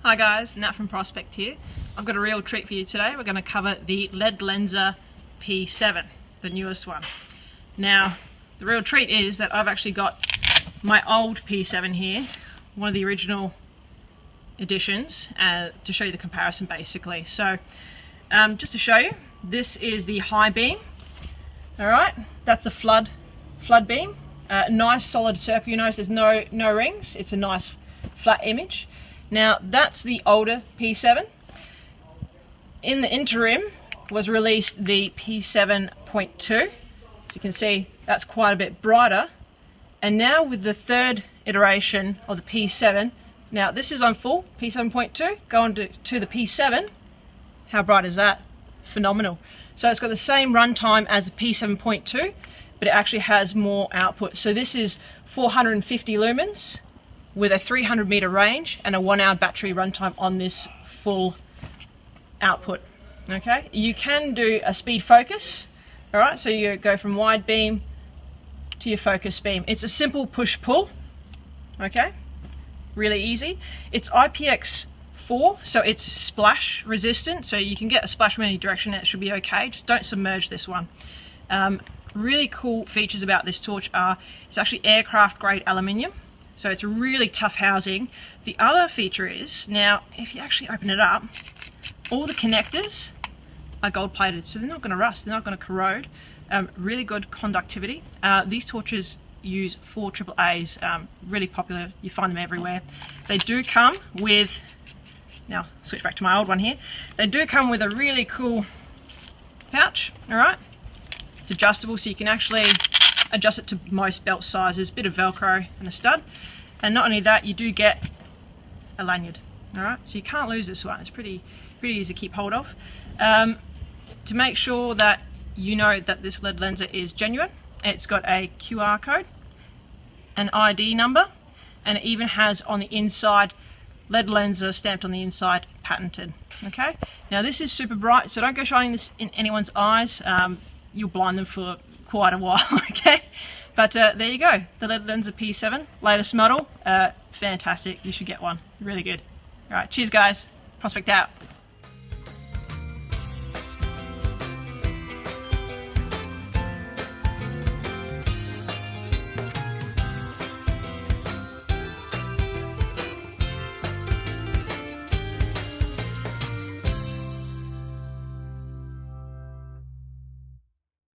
Hi guys, Nat from Prospect here. I've got a real treat for you today. We're going to cover the Led Lenser P7, the newest one. Now, the real treat is that I've actually got my old P7 here, one of the original editions, to show you the comparison basically. So, just to show you, this is the high beam. Alright, that's the flood beam. Nice solid circle. You notice there's no rings. It's a nice flat image. Now that's the older P7. In the interim was released the P7.2. So you can see that's quite a bit brighter. And now with the third iteration of the P7, now this is on full, P7.2, go on to the P7. How bright is that? Phenomenal. So it's got the same runtime as the P7.2, but it actually has more output. So this is 450 lumens with a 300 meter range and a 1 hour battery runtime on this full output. Okay, you can do a speed focus. All right, so you go from wide beam to your focus beam. It's a simple push pull. Okay, really easy. It's IPX4, so it's splash resistant, so you can get a splash from any direction and it should be okay. Just don't submerge this one. Really cool features about this torch are it's actually aircraft grade aluminium, so it's a really tough housing. The other feature is, now if you actually open it up, all the connectors are gold plated, so they're not going to rust, they're not going to corrode. Really good conductivity. These torches use 4 AAAs, really popular, you find them everywhere. They do come with, now switch back to my old one here, they do come with a really cool pouch. Alright, it's adjustable, so you can actually adjust it to most belt sizes, bit of velcro and a stud. And not only that, you do get a lanyard. Alright, so you can't lose this one, it's pretty easy to keep hold of. To make sure that you know that this lead lenser is genuine, it's got a QR code, an ID number, and it even has on the inside lead lenser stamped on the inside, patented. Okay, now this is super bright, so don't go shining this in anyone's eyes. You'll blind them for quite a while. Okay, but there you go, the Led Lenser P7, latest model. Fantastic, you should get one, really good. Alright, cheers guys, Prospect out.